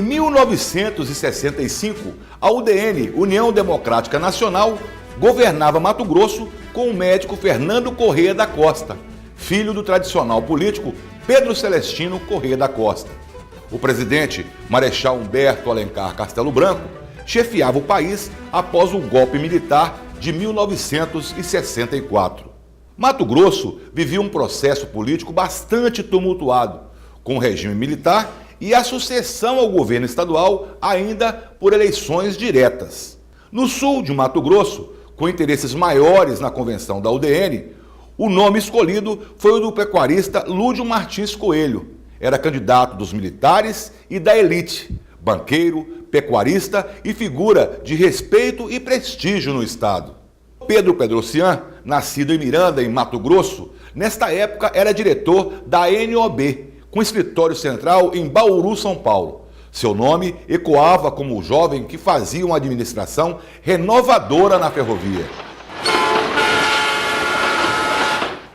Em 1965, a UDN, União Democrática Nacional, governava Mato Grosso com o médico Fernando Corrêa da Costa, filho do tradicional político Pedro Celestino Corrêa da Costa. O presidente, Marechal Humberto Alencar Castelo Branco, chefiava o país após o golpe militar de 1964. Mato Grosso vivia um processo político bastante tumultuado, com o regime militar e a sucessão ao governo estadual ainda por eleições diretas. No sul de Mato Grosso, com interesses maiores na convenção da UDN, o nome escolhido foi o do pecuarista Lúdio Martins Coelho. Era candidato dos militares e da elite, banqueiro, pecuarista e figura de respeito e prestígio no estado. Pedro Pedrocian, nascido em Miranda, em Mato Grosso, nesta época era diretor da NOB, com escritório central em Bauru, São Paulo. Seu nome ecoava como o jovem que fazia uma administração renovadora na ferrovia.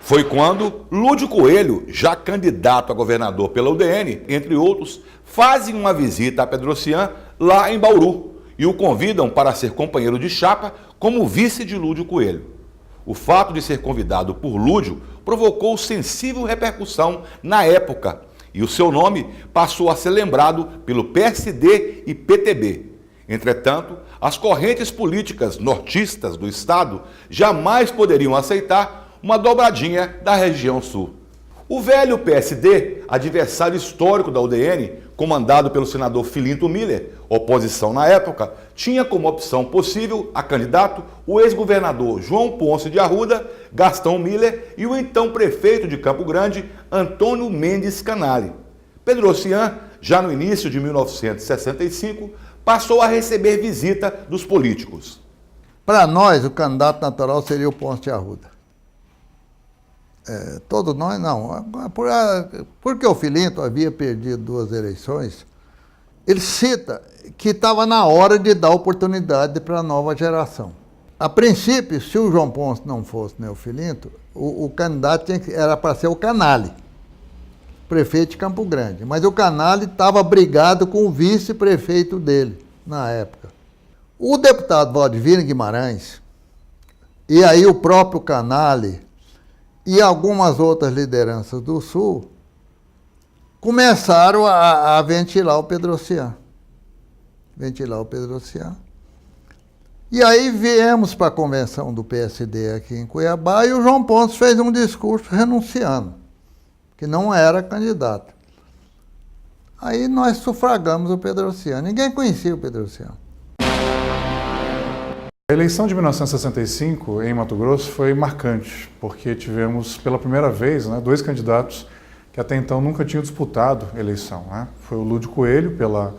Foi quando Lúdio Coelho, já candidato a governador pela UDN, entre outros, fazem uma visita a Pedrocian lá em Bauru e o convidam para ser companheiro de chapa como vice de Lúdio Coelho. O fato de ser convidado por Lúdio provocou sensível repercussão na época e o seu nome passou a ser lembrado pelo PSD e PTB. Entretanto, as correntes políticas nortistas do estado jamais poderiam aceitar uma dobradinha da região sul. O velho PSD, adversário histórico da UDN, comandado pelo senador Filinto Miller, oposição na época, tinha como opção possível a candidato o ex-governador João Ponce de Arruda, Gastão Miller e o então prefeito de Campo Grande, Antônio Mendes Canali. Pedrocian, já no início de 1965, passou a receber visita dos políticos. Para nós, o candidato natural seria o Ponce de Arruda. Todos nós não. Porque o Filinto havia perdido 2 eleições, ele cita que estava na hora de dar oportunidade para a nova geração. A princípio, se o João Ponce não fosse nem o Filinto, o candidato era para ser o Canali, prefeito de Campo Grande. Mas o Canali estava brigado com o vice-prefeito dele, na época. O deputado Valdivino Guimarães, e aí o próprio Canali, e algumas outras lideranças do Sul começaram a ventilar o Pedrocian. E aí viemos para a convenção do PSD aqui em Cuiabá e o João Ponce fez um discurso renunciando, que não era candidato. Aí nós sufragamos o Pedrocian. Ninguém conhecia o Pedrocian. A eleição de 1965 em Mato Grosso foi marcante, porque tivemos pela primeira vez 2 candidatos que até então nunca tinham disputado eleição. Foi o Lúdio Coelho pela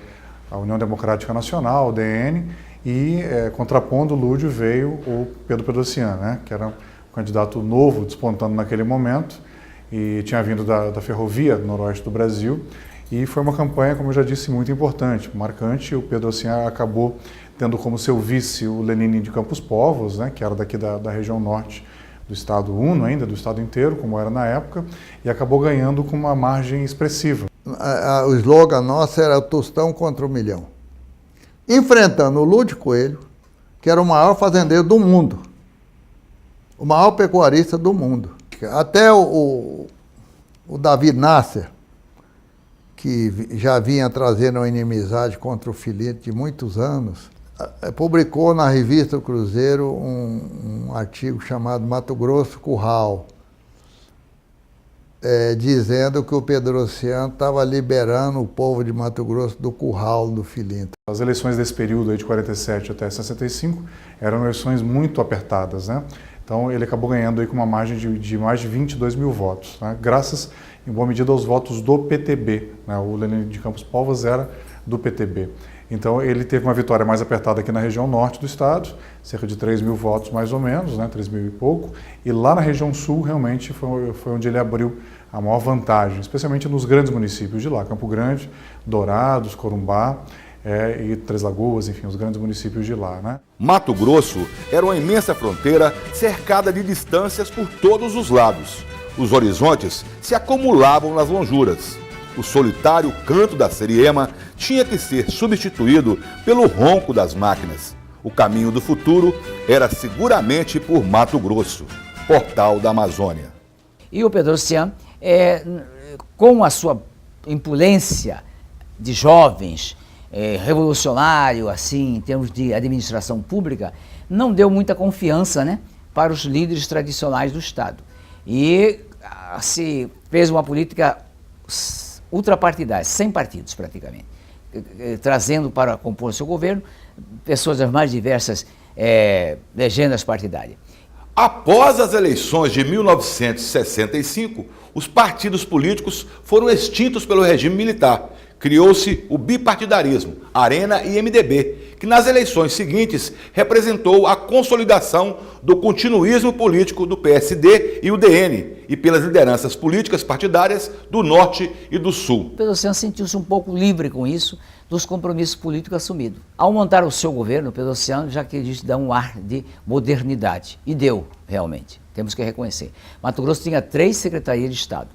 União Democrática Nacional, UDN, e contrapondo o Lúdio veio o Pedro Pedrocian, que era um candidato novo despontando naquele momento e tinha vindo da ferrovia do noroeste do Brasil. E foi uma campanha, como eu já disse, muito importante, marcante. O Pedrocian acabou tendo como seu vice o Lenine de Campos Povos, que era daqui da região norte do estado Uno ainda, do estado inteiro, como era na época, e acabou ganhando com uma margem expressiva. O slogan nosso era o Tostão contra o Milhão. Enfrentando o Lúdio Coelho, que era o maior fazendeiro do mundo, o maior pecuarista do mundo. Até o Davi Nasser, que já vinha trazendo uma inimizade contra o Filinto de muitos anos, publicou na revista O Cruzeiro um artigo chamado Mato Grosso Curral, dizendo que o Pedrocian estava liberando o povo de Mato Grosso do curral do Filinto. As eleições desse período aí de 47 até 65 eram eleições muito apertadas, Então ele acabou ganhando aí com uma margem de mais de 22 mil votos, graças em boa medida aos votos do PTB, O Lenine de Campos Povos era do PTB. Então ele teve uma vitória mais apertada aqui na região norte do estado, cerca de 3 mil votos mais ou menos, 3 mil e pouco, e lá na região sul realmente foi onde ele abriu a maior vantagem, especialmente nos grandes municípios de lá, Campo Grande, Dourados, Corumbá, e Três Lagoas, enfim, os grandes municípios de lá. Mato Grosso era uma imensa fronteira cercada de distâncias por todos os lados. Os horizontes se acumulavam nas lonjuras. O solitário canto da siriema tinha que ser substituído pelo ronco das máquinas. O caminho do futuro era seguramente por Mato Grosso, portal da Amazônia. E o Petrocian, com a sua impulência de jovens, revolucionário, assim, em termos de administração pública, não deu muita confiança, né, para os líderes tradicionais do Estado. E se fez uma política ultrapartidária, sem partidos praticamente, trazendo para compor seu governo pessoas das mais diversas legendas partidárias. Após as eleições de 1965, os partidos políticos foram extintos pelo regime militar. Criou-se o bipartidarismo, Arena e MDB, que nas eleições seguintes representou a consolidação do continuismo político do PSD e o DN, e pelas lideranças políticas partidárias do Norte e do Sul. O Petrocian sentiu-se um pouco livre com isso, dos compromissos políticos assumidos. Ao montar o seu governo, o Petrocian já quis dar um ar de modernidade, e deu, realmente, temos que reconhecer. Mato Grosso tinha 3 secretarias de Estado: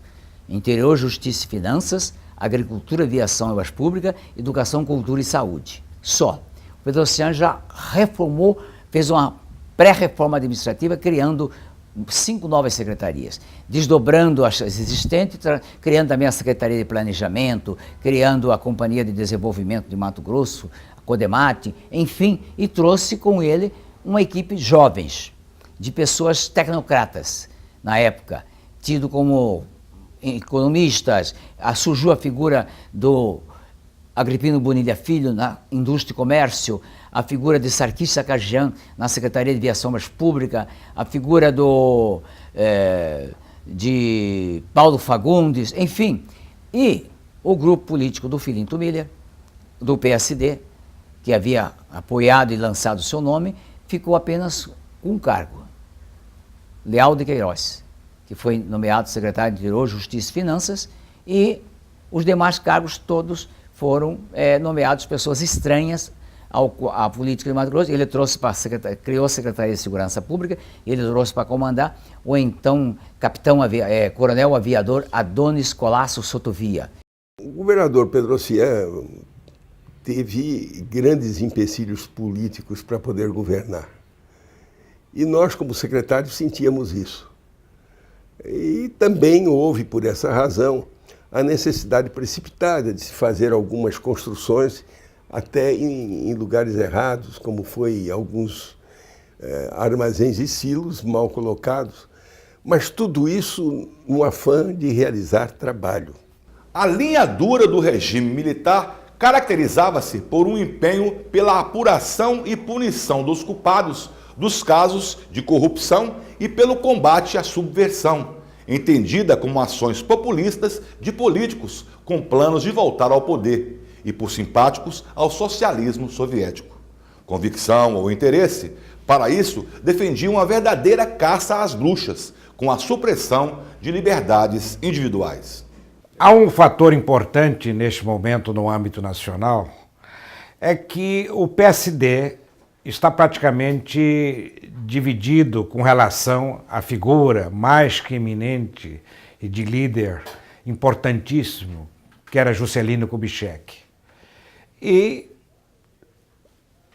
Interior, Justiça e Finanças, Agricultura, Aviação e Obras Públicas, Educação, Cultura e Saúde. Só. O Petrocian já reformou, fez uma pré-reforma administrativa, criando 5 novas secretarias, desdobrando as existentes, criando também a Secretaria de Planejamento, criando a Companhia de Desenvolvimento de Mato Grosso, a Codemate, enfim, e trouxe com ele uma equipe de jovens, de pessoas tecnocratas, na época, tido como economistas. Surgiu a figura do Agripino Bonilha Filho na Indústria e Comércio, a figura de Sarkis Sakarjan na Secretaria de Aviação e Obras Públicas, a figura de Paulo Fagundes, enfim. E o grupo político do Filinto Miller, do PSD, que havia apoiado e lançado o seu nome, ficou apenas com um cargo: Leal de Queiroz, que foi nomeado secretário de Interior, Justiça e Finanças, e os demais cargos todos foram nomeados pessoas estranhas à política de Mato Grosso. Ele trouxe criou a Secretaria de Segurança Pública, ele trouxe para comandar o então coronel aviador Adonis Colasso Sotovia. O governador Petrocian teve grandes empecilhos políticos para poder governar. E nós, como secretários, sentíamos isso. E também houve, por essa razão, a necessidade precipitada de se fazer algumas construções, até em lugares errados, como foi alguns armazéns e silos mal colocados, mas tudo isso no afã de realizar trabalho. A linha dura do regime militar caracterizava-se por um empenho pela apuração e punição dos culpados dos casos de corrupção e pelo combate à subversão, entendida como ações populistas de políticos com planos de voltar ao poder e por simpáticos ao socialismo soviético. Convicção ou interesse, para isso, defendiam uma verdadeira caça às bruxas, com a supressão de liberdades individuais. Há um fator importante neste momento no âmbito nacional, é que o PSD está praticamente dividido com relação à figura mais que eminente e de líder importantíssimo, que era Juscelino Kubitschek. E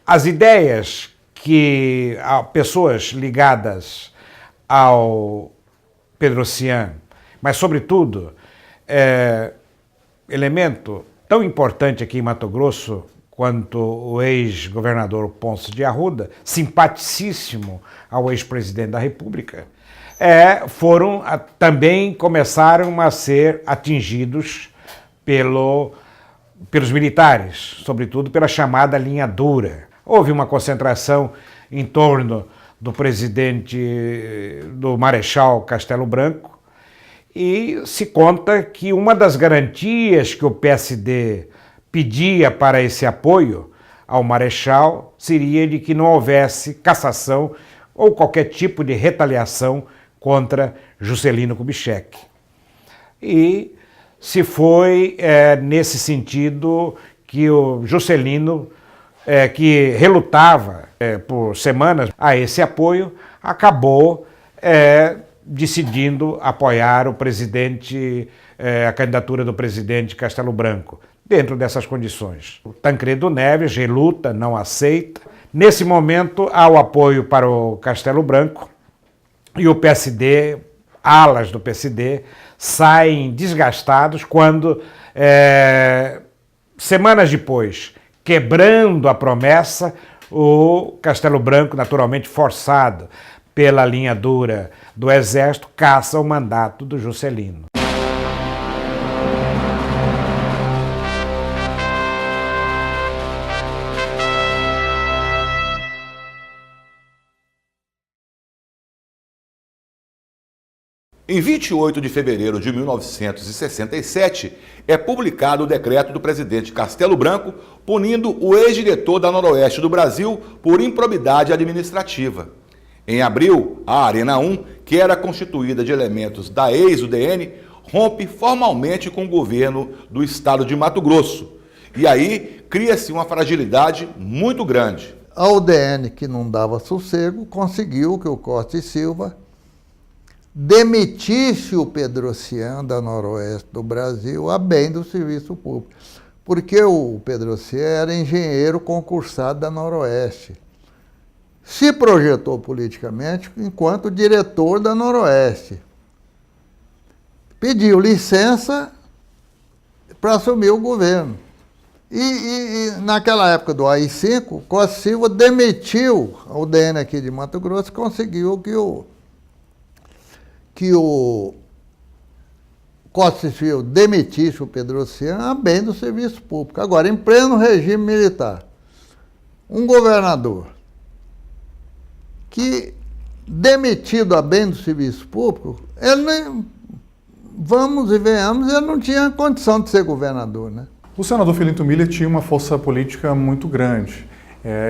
as ideias que pessoas ligadas ao Petrocian, mas sobretudo elemento tão importante aqui em Mato Grosso quanto o ex-governador Ponce de Arruda, simpaticíssimo ao ex-presidente da República, também começaram a ser atingidos pelos militares, sobretudo pela chamada linha dura. Houve uma concentração em torno do do Marechal Castelo Branco, e se conta que uma das garantias que o PSD pedia para esse apoio ao Marechal seria de que não houvesse cassação ou qualquer tipo de retaliação contra Juscelino Kubitschek. E se foi nesse sentido que o Juscelino, que relutava por semanas a esse apoio, acabou decidindo apoiar o presidente, a candidatura do presidente Castelo Branco, dentro dessas condições. O Tancredo Neves reluta, não aceita. Nesse momento, há o apoio para o Castelo Branco e o PSD, alas do PSD, saem desgastados quando, semanas depois, quebrando a promessa, o Castelo Branco, naturalmente forçado pela linha dura do Exército, caça o mandato do Juscelino. Em 28 de fevereiro de 1967, é publicado o decreto do presidente Castelo Branco punindo o ex-diretor da Noroeste do Brasil por improbidade administrativa. Em abril, a Arena 1, que era constituída de elementos da ex-UDN, rompe formalmente com o governo do estado de Mato Grosso. E aí cria-se uma fragilidade muito grande. A UDN, que não dava sossego, conseguiu que o Costa e Silva demitisse o Pedrocian da Noroeste do Brasil a bem do serviço público. Porque o Pedrocian era engenheiro concursado da Noroeste. Se projetou politicamente enquanto diretor da Noroeste. Pediu licença para assumir o governo. E naquela época do AI-5, Costa Silva demitiu a UDN aqui de Mato Grosso e conseguiu que o Costa Silva demitisse o Pedrocian a bem do serviço público. Agora, em pleno regime militar, um governador que, demitido a bem do serviço público, ele, vamos e venhamos, ele não tinha condição de ser governador, né? O senador Filinto Miller tinha uma força política muito grande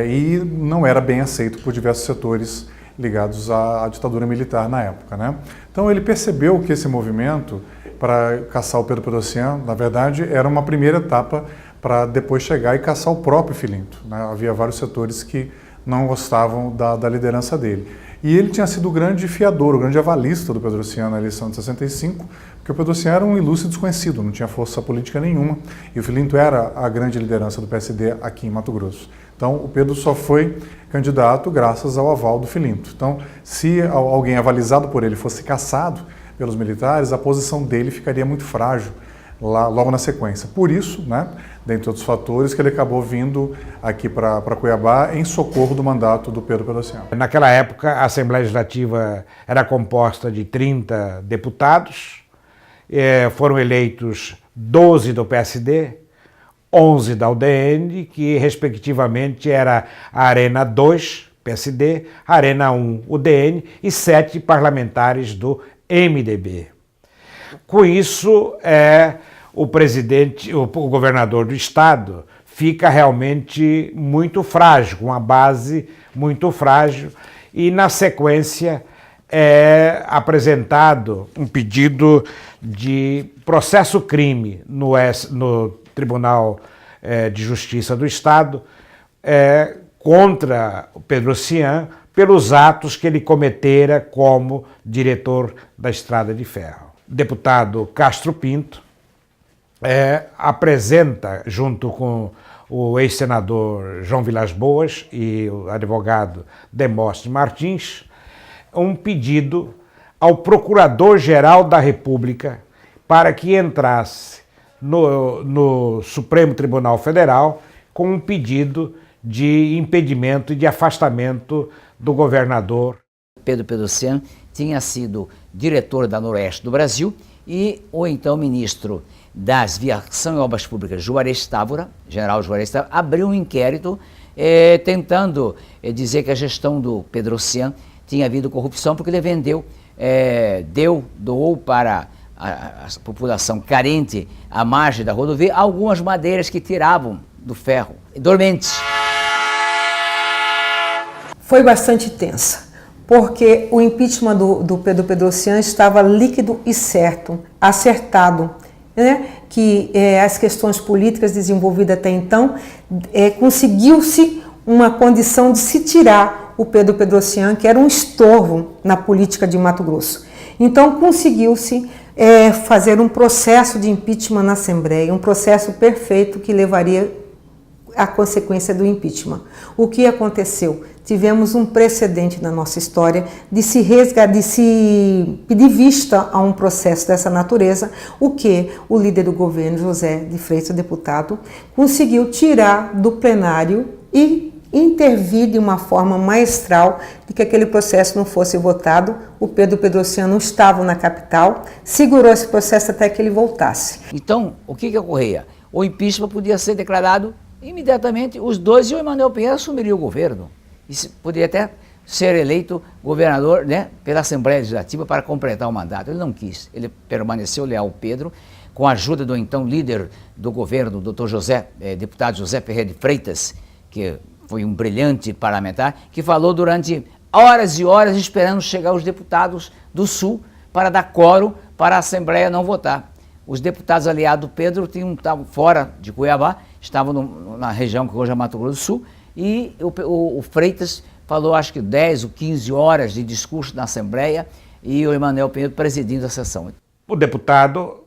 e não era bem aceito por diversos setores ligados à ditadura militar na época, né? Então ele percebeu que esse movimento para caçar o Pedro Pedrocian, na verdade, era uma primeira etapa para depois chegar e caçar o próprio Filinto, né? Havia vários setores que não gostavam da liderança dele. E ele tinha sido o grande fiador, o grande avalista do Pedrocian na eleição de 65, porque o Pedrocian era um ilustre desconhecido, não tinha força política nenhuma, e o Filinto era a grande liderança do PSD aqui em Mato Grosso. Então, o Pedro só foi candidato graças ao aval do Filinto. Então, se alguém avalizado por ele fosse caçado pelos militares, a posição dele ficaria muito frágil logo na sequência. Por isso, né, dentre outros fatores, que ele acabou vindo aqui para Cuiabá em socorro do mandato do Pedro Pedrocian. Naquela época, a Assembleia Legislativa era composta de 30 deputados, foram eleitos 12 do PSD, 11 da UDN, que respectivamente era a Arena 2, PSD, Arena 1, UDN e 7 parlamentares do MDB. Com isso, o governador do estado fica realmente muito frágil, com uma base muito frágil, e na sequência é apresentado um pedido de processo-crime no Tribunal de Justiça do Estado contra o Pedrocian pelos atos que ele cometera como diretor da Estrada de Ferro. O deputado Castro Pinto apresenta, junto com o ex-senador João Vilas Boas e o advogado Demóstenes Martins, um pedido ao Procurador-Geral da República para que entrasse no Supremo Tribunal Federal com um pedido de impedimento e de afastamento do governador. Pedro Pedrocian tinha sido diretor da Noroeste do Brasil e o então ministro das Viação e Obras Públicas, Juarez Távora, general Juarez Távora, abriu um inquérito tentando dizer que a gestão do Pedrocian tinha havido corrupção porque ele doou para a população carente à margem da rodovia algumas madeiras que tiravam do ferro, dormentes. Foi bastante tensa, porque o impeachment do Pedro Pedrocian estava líquido e certo, acertado, né? Que as questões políticas desenvolvidas até então, conseguiu-se uma condição de se tirar o Pedro Pedrocian, que era um estorvo na política de Mato Grosso. Então conseguiu-se fazer um processo de impeachment na Assembleia, um processo perfeito que levaria à consequência do impeachment. O que aconteceu? Tivemos um precedente na nossa história de se pedir vista a um processo dessa natureza, o que o líder do governo, José de Freitas, deputado, conseguiu tirar do plenário e intervir de uma forma maestral de que aquele processo não fosse votado. O Pedro Pedrocian não estava na capital, segurou esse processo até que ele voltasse. Então, o que ocorria? O impeachment podia ser declarado imediatamente, os dois, e o Emanuel Pinheiro assumiria o governo. E poderia até ser eleito governador, né, pela Assembleia Legislativa para completar o mandato. Ele não quis, ele permaneceu leal ao Pedro, com a ajuda do então líder do governo, doutor deputado José Ferreira de Freitas, que foi um brilhante parlamentar, que falou durante horas e horas esperando chegar os deputados do Sul para dar quórum para a Assembleia não votar. Os deputados aliados do Pedro estavam fora de Cuiabá, estavam na região que hoje é Mato Grosso do Sul, e o Freitas falou acho que 10 ou 15 horas de discurso na Assembleia e o Emanuel Pinheiro presidindo a sessão. O deputado,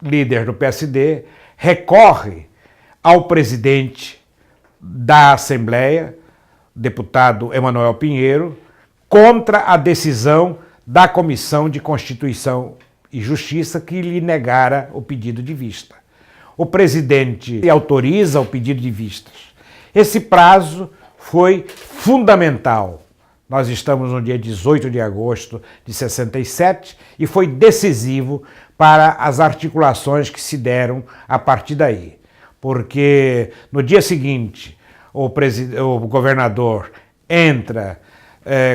líder do PSD, recorre ao presidente da Assembleia, deputado Emanuel Pinheiro, contra a decisão da Comissão de Constituição e Justiça que lhe negara o pedido de vista. O presidente autoriza o pedido de vistas. Esse prazo foi fundamental. Nós estamos no dia 18 de agosto de 67 e foi decisivo para as articulações que se deram a partir daí. Porque no dia seguinte o governador entra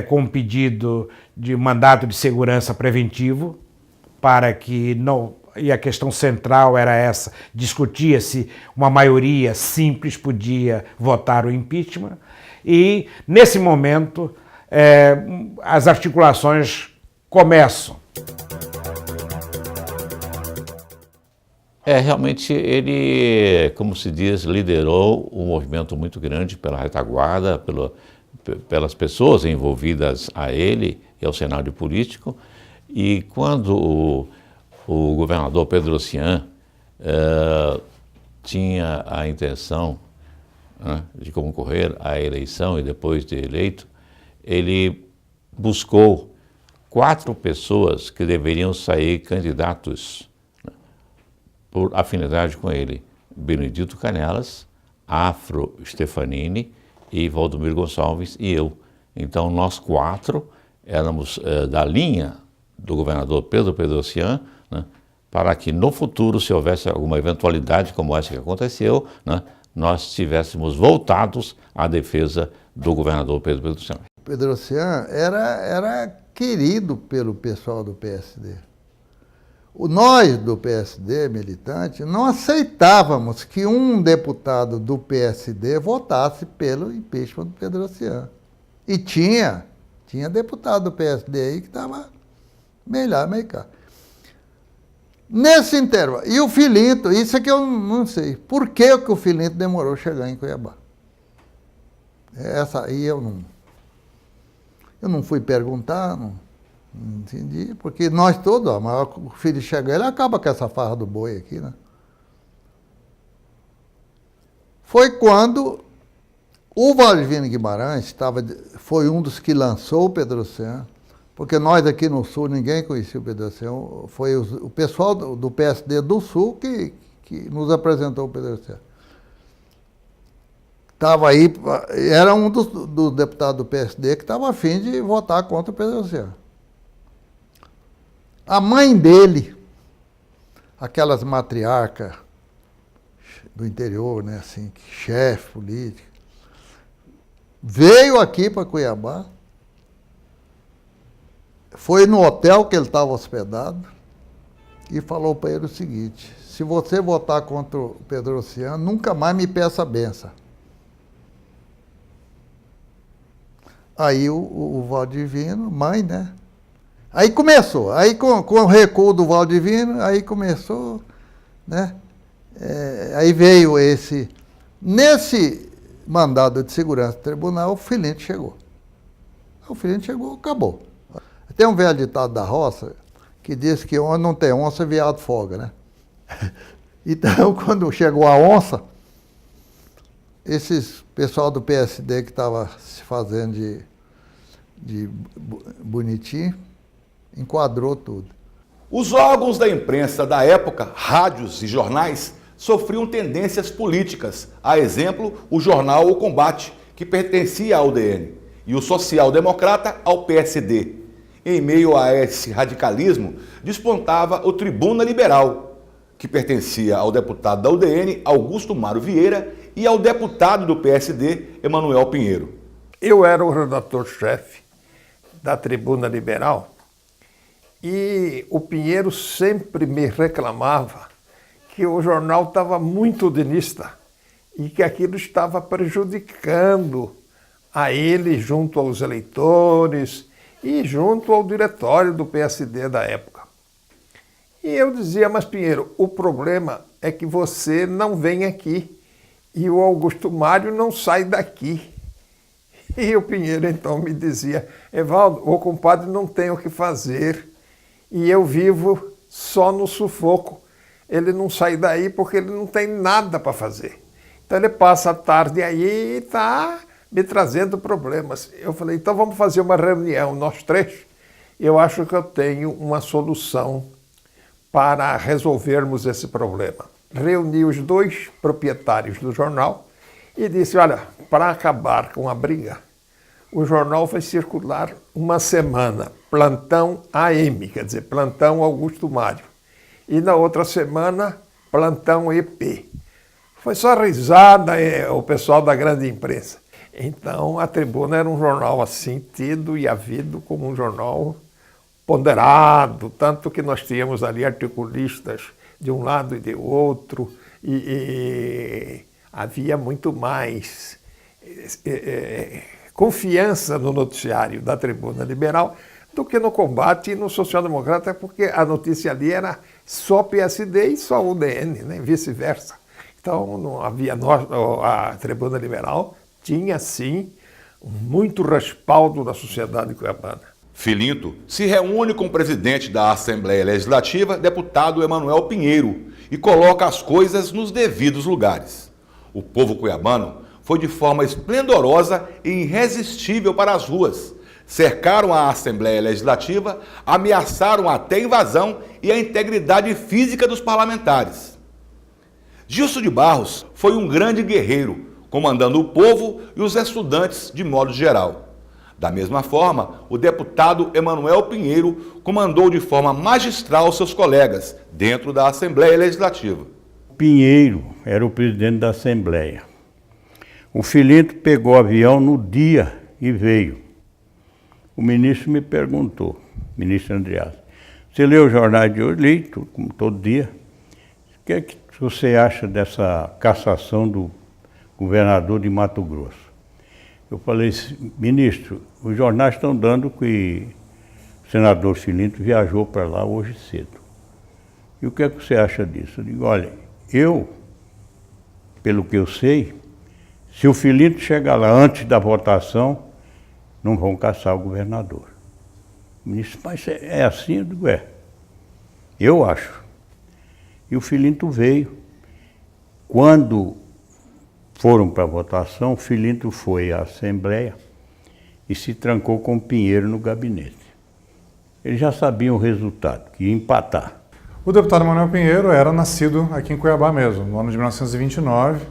com um pedido de mandato de segurança preventivo para que não... E a questão central era essa, discutia se uma maioria simples podia votar o impeachment, e nesse momento as articulações começam. Realmente ele, como se diz, liderou um movimento muito grande pela retaguarda, pelas pessoas envolvidas a ele e ao cenário político, e quando o governador Pedrocian tinha a intenção de concorrer à eleição e depois de eleito, ele buscou 4 pessoas que deveriam sair candidatos por afinidade com ele: Benedito Canelas, Afro Stefanini e Valdomiro Gonçalves e eu. Então nós 4 éramos da linha do governador Pedro Pedrocian, para que no futuro, se houvesse alguma eventualidade como essa que aconteceu, nós estivéssemos voltados à defesa do governador Pedro Pedrocian. Pedrocian era querido pelo pessoal do PSD. Nós do PSD, militante, não aceitávamos que um deputado do PSD votasse pelo impeachment do Pedrocian. E tinha deputado do PSD aí que estava meio lá, meio cá. Nesse intervalo, e o Filinto, isso é que eu não sei, por que o Filinto demorou a chegar em Cuiabá? Essa aí eu não fui perguntar, não entendi, porque nós todos, mas o filho chega, ele acaba com essa farra do boi aqui, né? Foi quando o Valdivino Guimarães foi um dos que lançou o Pedrocian, porque nós aqui no Sul, ninguém conhecia o Pedrocian, foi o pessoal do PSD do Sul que nos apresentou o Pedrocian. Estava aí, era um dos deputados do PSD que estava a fim de votar contra o Pedrocian. A mãe dele, aquelas matriarcas do interior, né, assim, chefe político, veio aqui para Cuiabá, foi no hotel que ele estava hospedado e falou para ele o seguinte: se você votar contra o Pedrocian, nunca mais me peça benção. Aí o Valdivino, mãe, né? Aí começou, aí com o recuo do Valdivino, aí começou, né? Aí veio nesse mandado de segurança do tribunal, o Filinto chegou. O Filinto chegou, acabou. Tem um velho ditado da roça que diz que onde não tem onça, veado folga, né? Então, quando chegou a onça, esses pessoal do PSD que estava se fazendo de bonitinho, enquadrou tudo. Os órgãos da imprensa da época, rádios e jornais, sofriam tendências políticas. A exemplo, o jornal O Combate, que pertencia ao UDN, e o Social Democrata ao PSD. Em meio a esse radicalismo, despontava o Tribuna Liberal, que pertencia ao deputado da UDN, Augusto Mário Vieira, e ao deputado do PSD, Emanuel Pinheiro. Eu era o redator-chefe da Tribuna Liberal e o Pinheiro sempre me reclamava que o jornal estava muito udinista e que aquilo estava prejudicando a ele junto aos eleitores e junto ao diretório do PSD da época. E eu dizia, mas Pinheiro, o problema é que você não vem aqui e o Augusto Mário não sai daqui. E o Pinheiro então me dizia, Evaldo, o compadre não tem o que fazer e eu vivo só no sufoco. Ele não sai daí porque ele não tem nada para fazer. Então ele passa a tarde aí e está me trazendo problemas. Eu falei, então vamos fazer uma reunião, nós três. Eu acho que eu tenho uma solução para resolvermos esse problema. Reuni os dois proprietários do jornal e disse, olha, para acabar com a briga, o jornal vai circular uma semana, plantão AM, quer dizer, plantão Augusto Mário. E na outra semana, plantão EP. Foi só risada o pessoal da grande imprensa. Então, a Tribuna era um jornal assim, tido e havido como um jornal ponderado, tanto que nós tínhamos ali articulistas de um lado e de outro, e havia muito mais confiança no noticiário da Tribuna Liberal do que no Combate e no Social Democrata, porque a notícia ali era só PSD e só UDN, né? Vice-versa. Então, não havia a Tribuna Liberal tinha, sim, muito respaldo da sociedade cuiabana. Filinto se reúne com o presidente da Assembleia Legislativa, deputado Emanuel Pinheiro, e coloca as coisas nos devidos lugares. O povo cuiabano foi de forma esplendorosa e irresistível para as ruas. Cercaram a Assembleia Legislativa, ameaçaram até a invasão e a integridade física dos parlamentares. Gilson de Barros foi um grande guerreiro, comandando o povo e os estudantes de modo geral. Da mesma forma, o deputado Emanuel Pinheiro comandou de forma magistral seus colegas dentro da Assembleia Legislativa. Pinheiro era o presidente da Assembleia. O Filinto pegou o avião no dia e veio. O ministro me perguntou, ministro Andreasa, você leu o jornal de hoje? Li, como todo dia. O que é que você acha dessa cassação do governador de Mato Grosso? Eu falei, ministro, os jornais estão dando que o senador Filinto viajou para lá hoje cedo. E o que é que você acha disso? Eu digo, olha, pelo que eu sei, se o Filinto chegar lá antes da votação, não vão caçar o governador. O ministro, mas é assim? Eu digo, eu acho. E o Filinto veio. Quando foram para a votação, o Filinto foi à Assembleia e se trancou com o Pinheiro no gabinete. Eles já sabiam o resultado, que ia empatar. O deputado Emanuel Pinheiro era nascido aqui em Cuiabá mesmo, no ano de 1929,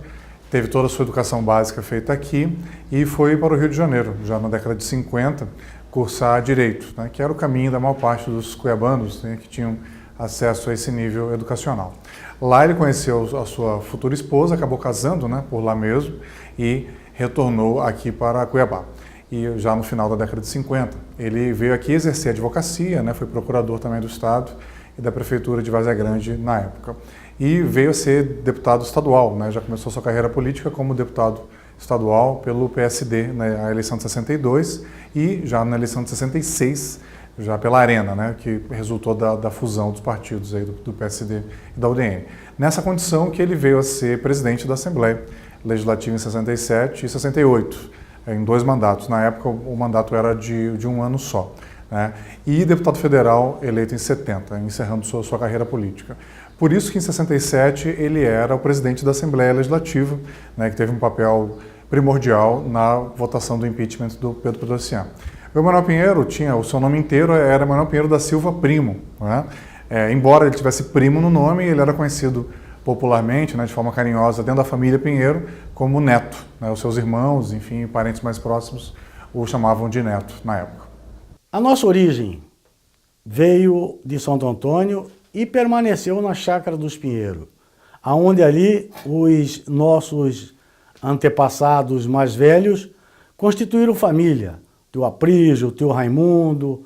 teve toda a sua educação básica feita aqui e foi para o Rio de Janeiro, já na década de 50, cursar Direito, né, que era o caminho da maior parte dos cuiabanos, né, que tinham acesso a esse nível educacional. Lá ele conheceu a sua futura esposa, acabou casando, né, por lá mesmo e retornou aqui para Cuiabá. E já no final da década de 50, ele veio aqui exercer advocacia, né, foi procurador também do Estado e da Prefeitura de Várzea Grande na época. E veio a ser deputado estadual, né, já começou sua carreira política como deputado estadual pelo PSD na eleição de 62 e já na eleição de 66, já pela Arena, né, que resultou da fusão dos partidos aí do PSD e da UDN. Nessa condição que ele veio a ser presidente da Assembleia Legislativa em 67 e 68, em 2 mandatos. Na época o mandato era de um ano só. né? E deputado federal eleito em 70, encerrando sua carreira política. Por isso que em 67 ele era o presidente da Assembleia Legislativa, né, que teve um papel primordial na votação do impeachment do Pedro Pedrocian. O Emanuel Pinheiro tinha, o seu nome inteiro era Emanuel Pinheiro da Silva Primo, né? Embora ele tivesse Primo no nome, ele era conhecido popularmente, né, de forma carinhosa, dentro da família Pinheiro, como Neto, né? Os seus irmãos, enfim, parentes mais próximos o chamavam de Neto na época. A nossa origem veio de Santo Antônio e permaneceu na Chácara dos Pinheiro, aonde ali os nossos antepassados mais velhos constituíram família, tio Aprígio, tio Raimundo,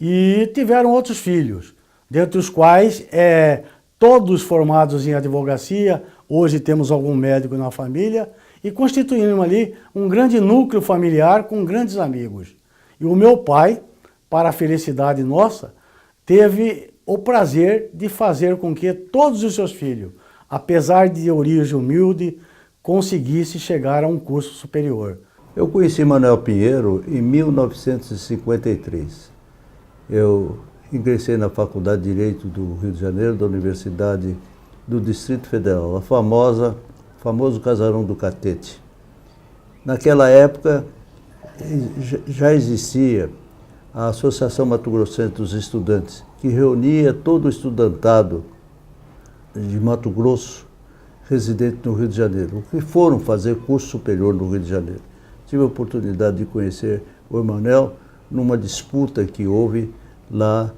e tiveram outros filhos, dentre os quais todos formados em advocacia. Hoje temos algum médico na família e constituímos ali um grande núcleo familiar com grandes amigos. E o meu pai, para a felicidade nossa, teve o prazer de fazer com que todos os seus filhos, apesar de origem humilde, conseguissem chegar a um curso superior. Eu conheci Emanuel Pinheiro em 1953. Eu ingressei na Faculdade de Direito do Rio de Janeiro, da Universidade do Distrito Federal, famoso Casarão do Catete. Naquela época já existia a Associação Mato Grossense dos Estudantes, que reunia todo o estudantado de Mato Grosso, residente no Rio de Janeiro, que foram fazer curso superior no Rio de Janeiro. Tive a oportunidade de conhecer o Emanuel numa disputa que houve lá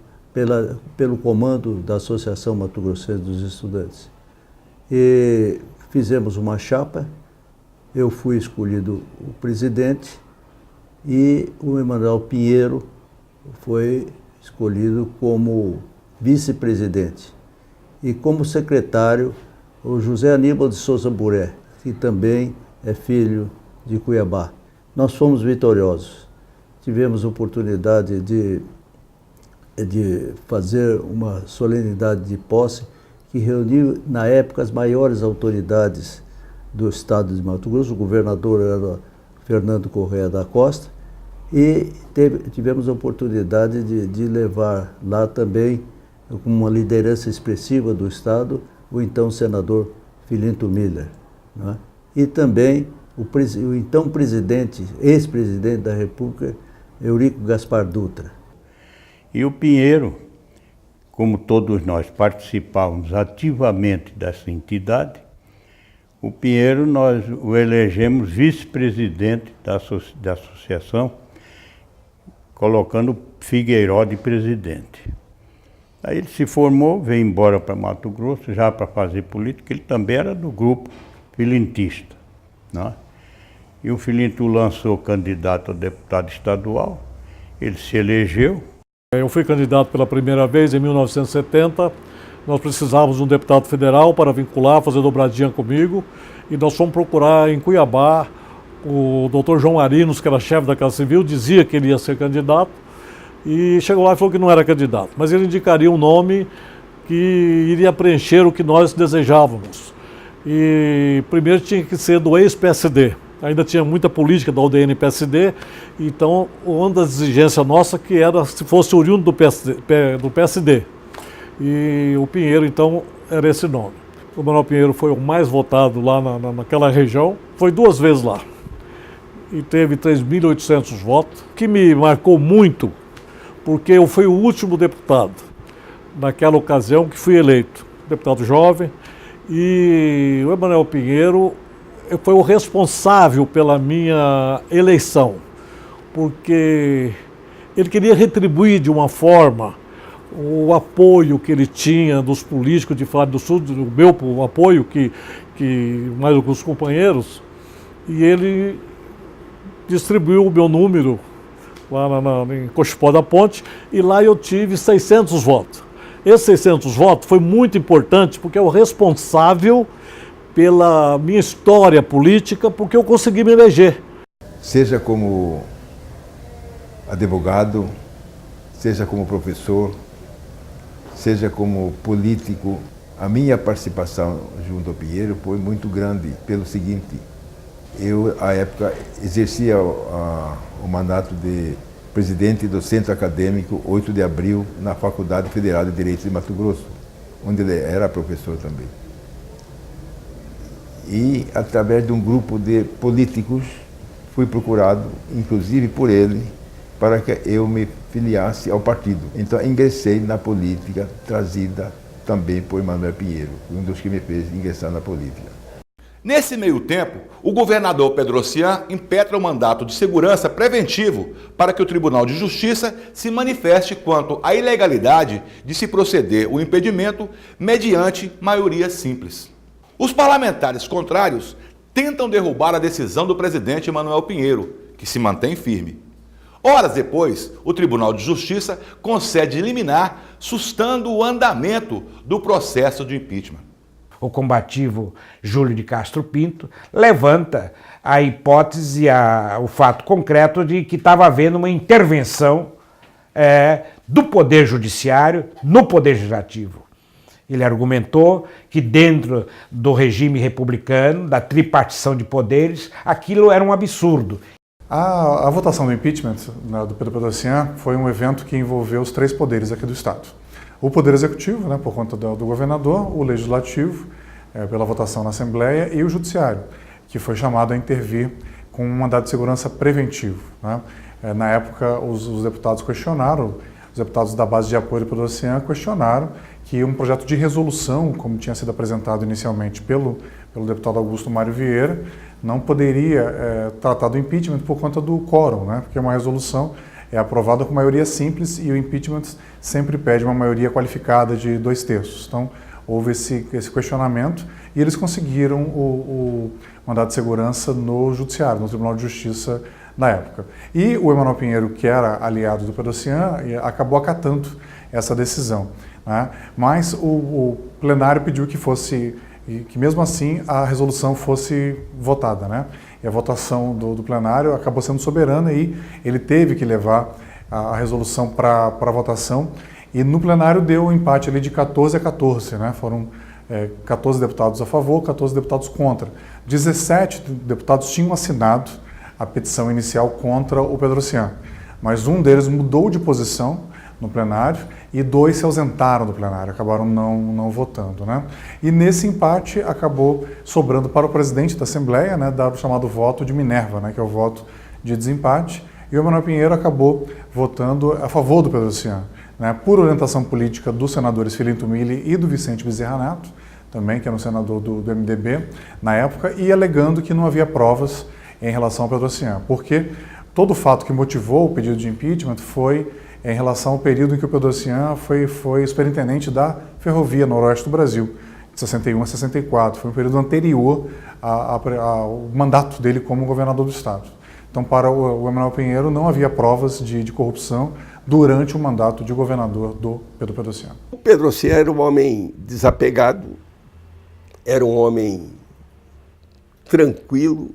pelo comando da Associação Mato Grossense dos Estudantes. E fizemos uma chapa, eu fui escolhido o presidente e o Emanuel Pinheiro foi escolhido como vice-presidente. E como secretário, o José Aníbal de Souza Buré, que também é filho de Cuiabá. Nós fomos vitoriosos. Tivemos oportunidade de fazer uma solenidade de posse que reuniu, na época, as maiores autoridades do estado de Mato Grosso. O governador era Fernando Correia da Costa e tivemos a oportunidade de levar lá também, com uma liderança expressiva do estado, o então senador Filinto Miller, né? E também o então presidente, ex-presidente da República, Eurico Gaspar Dutra. E o Pinheiro, como todos nós participávamos ativamente dessa entidade, o Pinheiro nós o elegemos vice-presidente da associação, colocando Figueiró de presidente. Aí ele se formou, veio embora para Mato Grosso, já para fazer política. Ele também era do grupo filintista, né? E o Filinto lançou candidato a deputado estadual, ele se elegeu. Eu fui candidato pela primeira vez em 1970, nós precisávamos de um deputado federal para vincular, fazer dobradinha comigo, e nós fomos procurar em Cuiabá, o doutor João Arinos, que era chefe da Casa Civil, dizia que ele ia ser candidato, e chegou lá e falou que não era candidato, mas ele indicaria um nome que iria preencher o que nós desejávamos. E primeiro tinha que ser do ex-PSD. Ainda tinha muita política da UDN-PSD, então uma das exigências nossa que era se fosse oriundo do PSD. E o Pinheiro, então, era esse nome. O Emanuel Pinheiro foi o mais votado lá naquela região, foi 2 vezes lá. E teve 3.800 votos, que me marcou muito, porque eu fui o último deputado naquela ocasião que fui eleito, deputado jovem, e o Emanuel Pinheiro foi o responsável pela minha eleição, porque ele queria retribuir de uma forma o apoio que ele tinha dos políticos de Faro do Sul, o meu apoio, que mais do que os companheiros, e ele distribuiu o meu número lá em Cochipó da Ponte, e lá eu tive 600 votos. Esses 600 votos foi muito importante, porque é o responsável pela minha história política, porque eu consegui me eleger. Seja como advogado, seja como professor, seja como político, a minha participação junto ao Pinheiro foi muito grande, pelo seguinte: eu, à época, exercia o mandato de presidente do Centro Acadêmico 8 de Abril, na Faculdade Federal de Direito de Mato Grosso, onde ele era professor também. E, através de um grupo de políticos, fui procurado, inclusive por ele, para que eu me filiasse ao partido. Então, ingressei na política, trazida também por Emanuel Pinheiro, um dos que me fez ingressar na política. Nesse meio tempo, o governador Pedrocian impetra o mandato de segurança preventivo para que o Tribunal de Justiça se manifeste quanto à ilegalidade de se proceder o impedimento mediante maioria simples. Os parlamentares contrários tentam derrubar a decisão do presidente Emanuel Pinheiro, que se mantém firme. Horas depois, o Tribunal de Justiça concede liminar, sustando o andamento do processo de impeachment. O combativo Júlio de Castro Pinto levanta a hipótese, o fato concreto de que estava havendo uma intervenção do Poder Judiciário no Poder Legislativo. Ele argumentou que dentro do regime republicano, da tripartição de poderes, aquilo era um absurdo. A votação do impeachment do Pedro Pedrocian foi um evento que envolveu os três poderes aqui do Estado. O Poder Executivo, por conta do governador, o Legislativo, pela votação na Assembleia, e o Judiciário, que foi chamado a intervir com um mandado de segurança preventivo. Na época, os deputados questionaram, os deputados da base de apoio do Pedrocian questionaram que um projeto de resolução, como tinha sido apresentado inicialmente pelo deputado Augusto Mário Vieira, não poderia tratar do impeachment por conta do quórum, porque uma resolução é aprovada com maioria simples e o impeachment sempre pede uma maioria qualificada de 2/3. Então, houve esse questionamento e eles conseguiram o mandado de segurança no Judiciário, no Tribunal de Justiça na época. E o Emanuel Pinheiro, que era aliado do Pedrocian, acabou acatando essa decisão. Mas o plenário pediu que mesmo assim a resolução fosse votada. E a votação do plenário acabou sendo soberana e ele teve que levar a resolução para votação. E no plenário deu um empate ali de 14-14, Foram 14 deputados a favor, 14 deputados contra. 17 deputados tinham assinado a petição inicial contra o Pedrocian, mas um deles mudou de posição no plenário e 2 se ausentaram do plenário, acabaram não votando. E nesse empate acabou sobrando para o presidente da Assembleia, dar o chamado voto de Minerva, que é o voto de desempate, e o Emanuel Pinheiro acabou votando a favor do Pedrocian, por orientação política dos senadores Filinto Milli e do Vicente Bezerra Neto, também, que era um senador do MDB na época, e alegando que não havia provas em relação ao Pedrocian, porque todo o fato que motivou o pedido de impeachment foi em relação ao período em que o Pedrocian foi superintendente da Ferrovia Noroeste do Brasil, de 61 a 64. Foi um período anterior ao mandato dele como governador do Estado. Então, para o Emanuel Pinheiro, não havia provas de corrupção durante o mandato de governador do Pedro Pedrocian. O Pedrocian era um homem desapegado, era um homem tranquilo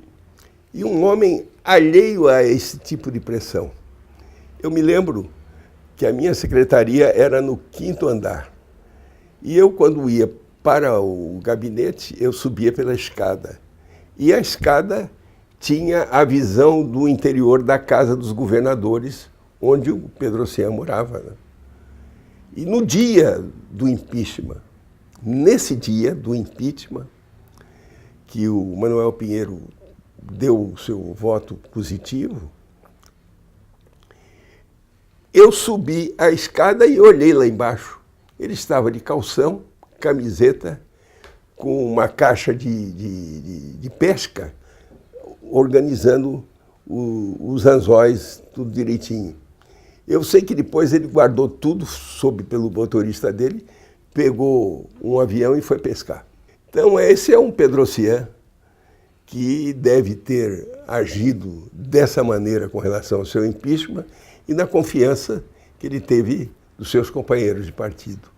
e um homem alheio a esse tipo de pressão. Eu me lembro que a minha secretaria era no 5º andar. E eu, quando ia para o gabinete, eu subia pela escada. E a escada tinha a visão do interior da Casa dos Governadores, onde o Pedrocian morava. E no dia do impeachment, nesse dia do impeachment, que o Manuel Pinheiro deu o seu voto positivo, eu subi a escada e olhei lá embaixo. Ele estava de calção, camiseta, com uma caixa de pesca, organizando os anzóis, tudo direitinho. Eu sei que depois ele guardou tudo, soube pelo motorista dele, pegou um avião e foi pescar. Então esse é um Pedrocian que deve ter agido dessa maneira com relação ao seu impeachment e na confiança que ele teve dos seus companheiros de partido.